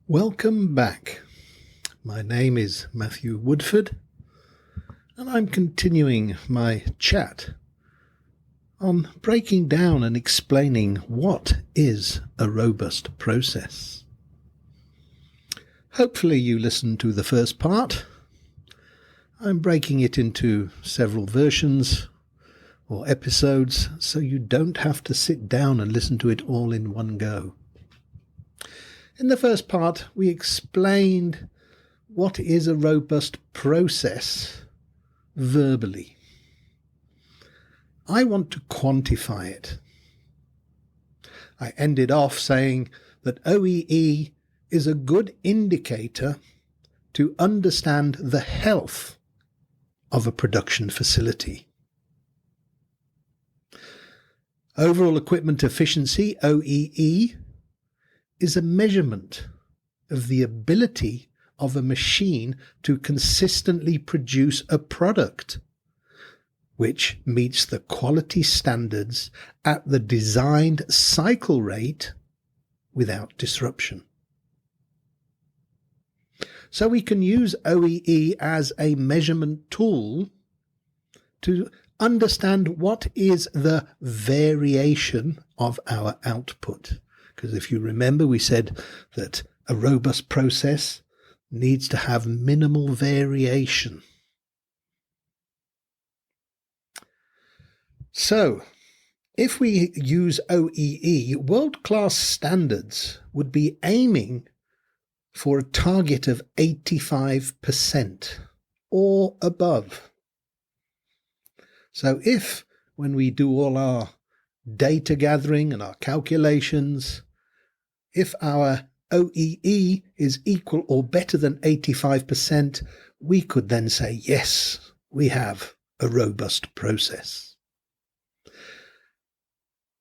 Welcome back. My name is Matthew Woodford, and I'm continuing my chat on breaking down and explaining what is a robust process. Hopefully you listened to the first part. I'm breaking it into several versions or episodes so you don't have to sit down and listen to it all in one go. In the first part, we explained what is a robust process verbally. I want to quantify it. I ended off saying that OEE is a good indicator to understand the health of a production facility. Overall equipment efficiency, OEE, is a measurement of the ability of a machine to consistently produce a product which meets the quality standards at the designed cycle rate without disruption. So we can use OEE as a measurement tool to understand what is the variation of our output. Because if you remember, we said that a robust process needs to have minimal variation. So, if we use OEE, world-class standards would be aiming for a target of 85% or above. So if, when we do all our data gathering and our calculations, if our OEE is equal or better than 85%, we could then say, yes, we have a robust process.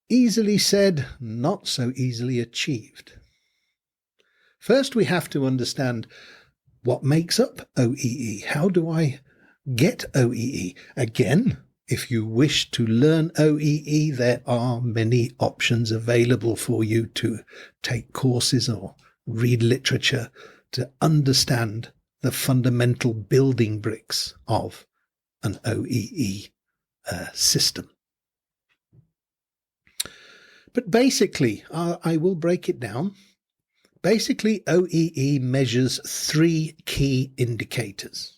Easily said, not so easily achieved. First, we have to understand what makes up OEE. How do I get OEE? Again, if you wish to learn OEE, there are many options available for you to take courses or read literature to understand the fundamental building bricks of an OEE system. But basically, I will break it down. Basically, OEE measures three key indicators.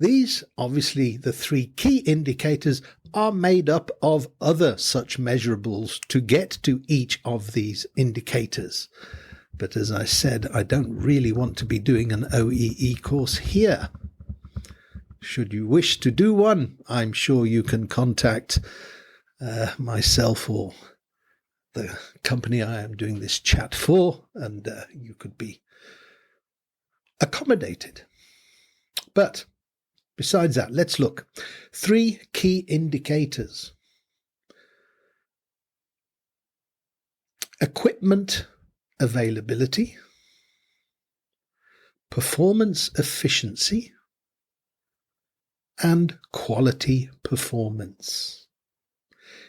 These, obviously, the three key indicators are made up of other such measurables to get to each of these indicators. But as I said, I don't really want to be doing an OEE course here. Should you wish to do one, I'm sure you can contact myself or the company I am doing this chat for, and you could be accommodated. But besides that, let's look. Three key indicators. Equipment availability, performance efficiency, and quality performance.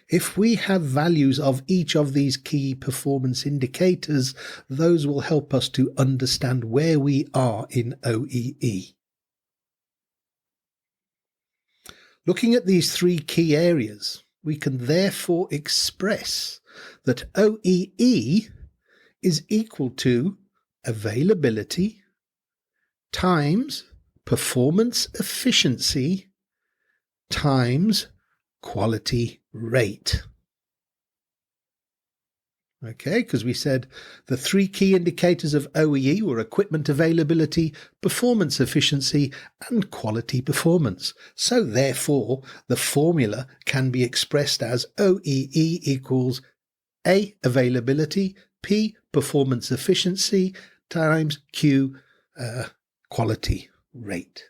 If we have values of each of these key performance indicators, those will help us to understand where we are in OEE. Looking at these three key areas, we can therefore express that OEE is equal to availability times performance efficiency times quality rate. Okay, because we said the three key indicators of OEE were equipment availability, performance efficiency, and quality performance. So therefore, the formula can be expressed as OEE equals A, availability, P, performance efficiency, times Q, quality rate.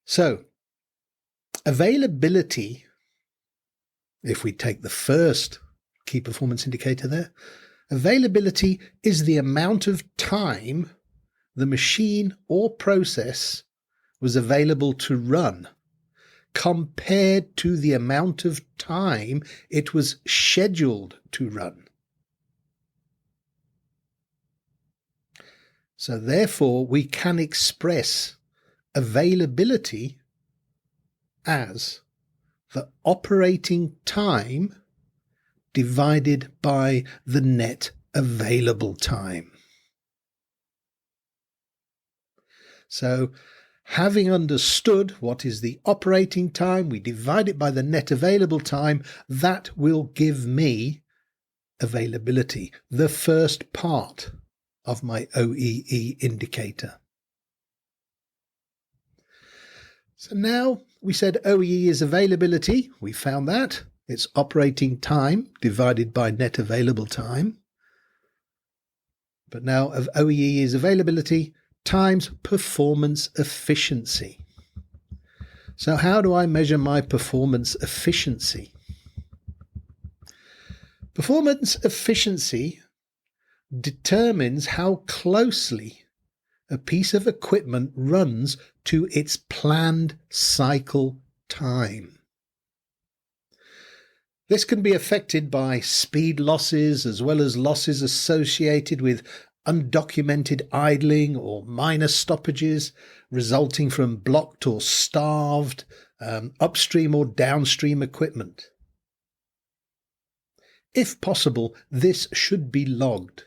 So, availability, if we take the first key performance indicator there, availability is the amount of time the machine or process was available to run compared to the amount of time it was scheduled to run. So therefore, we can express availability as the operating time divided by the net available time. So having understood what is the operating time, we divide it by the net available time. That will give me availability, the first part of my OEE indicator. So now we said OEE is availability. We found that. It's operating time divided by net available time. But now of OEE is availability times performance efficiency. So how do I measure my performance efficiency? Performance efficiency determines how closely a piece of equipment runs to its planned cycle time. This can be affected by speed losses as well as losses associated with undocumented idling or minor stoppages resulting from blocked or starved upstream or downstream equipment. If possible, this should be logged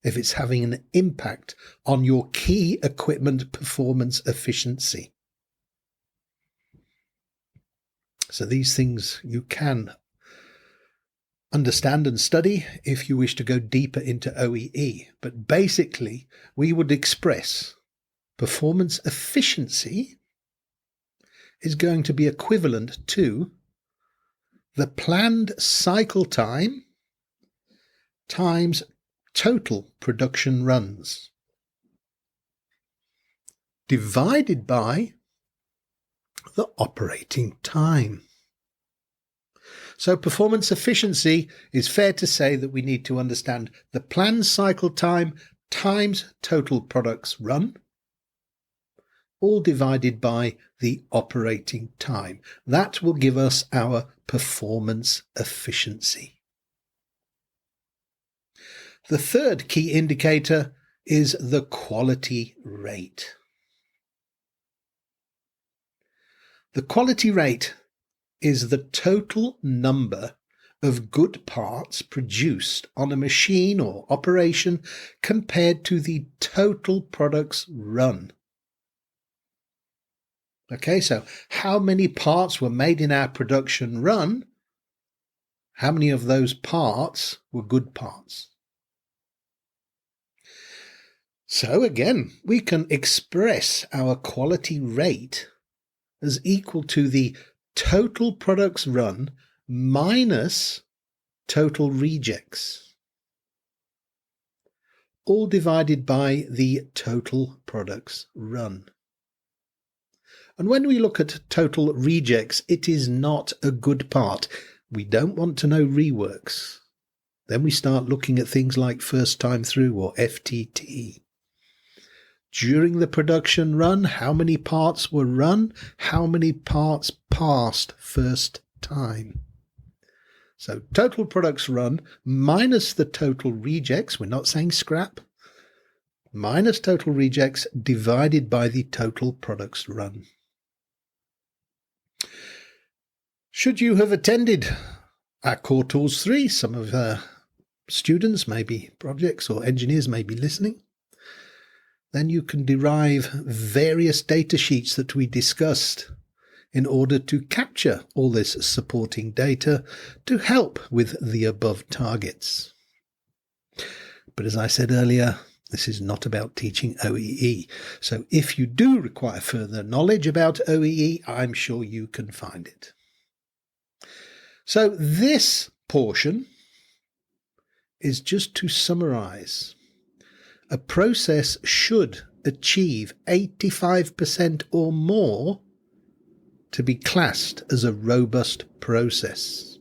if it's having an impact on your key equipment performance efficiency. So these things you can understand and study if you wish to go deeper into OEE. But basically, we would express performance efficiency is going to be equivalent to the planned cycle time times total production runs divided by the operating time. So performance efficiency is fair to say that we need to understand the planned cycle time times total products run, all divided by the operating time. That will give us our performance efficiency. The third key indicator is the quality rate. The quality rate is the total number of good parts produced on a machine or operation compared to the total products run. Okay, so how many parts were made in our production run? How many of those parts were good parts? So again, we can express our quality rate as equal to the total products run minus total rejects, all divided by the total products run. And when we look at total rejects, it is not a good part. We don't want to know reworks. Then we start looking at things like first time through or FTT. During the production run, how many parts were run? How many parts passed first time? So total products run minus the total rejects, we're not saying scrap, minus total rejects divided by the total products run. Should you have attended our Core Tools 3, some of our students, maybe projects or engineers may be listening, then you can derive various data sheets that we discussed in order to capture all this supporting data to help with the above targets. But as I said earlier, this is not about teaching OEE. So if you do require further knowledge about OEE, I'm sure you can find it. So this portion is just to summarize. A process should achieve 85% or more to be classed as a robust process.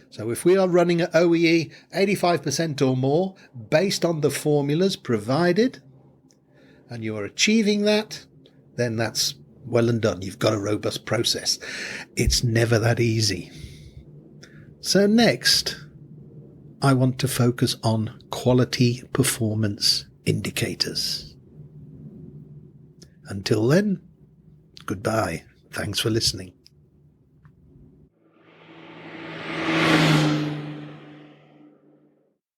So if we are running at OEE 85% or more based on the formulas provided, and you are achieving that, then that's well and done. You've got a robust process. It's never that easy. So next, I want to focus on quality performance indicators. Until then, goodbye. Thanks for listening.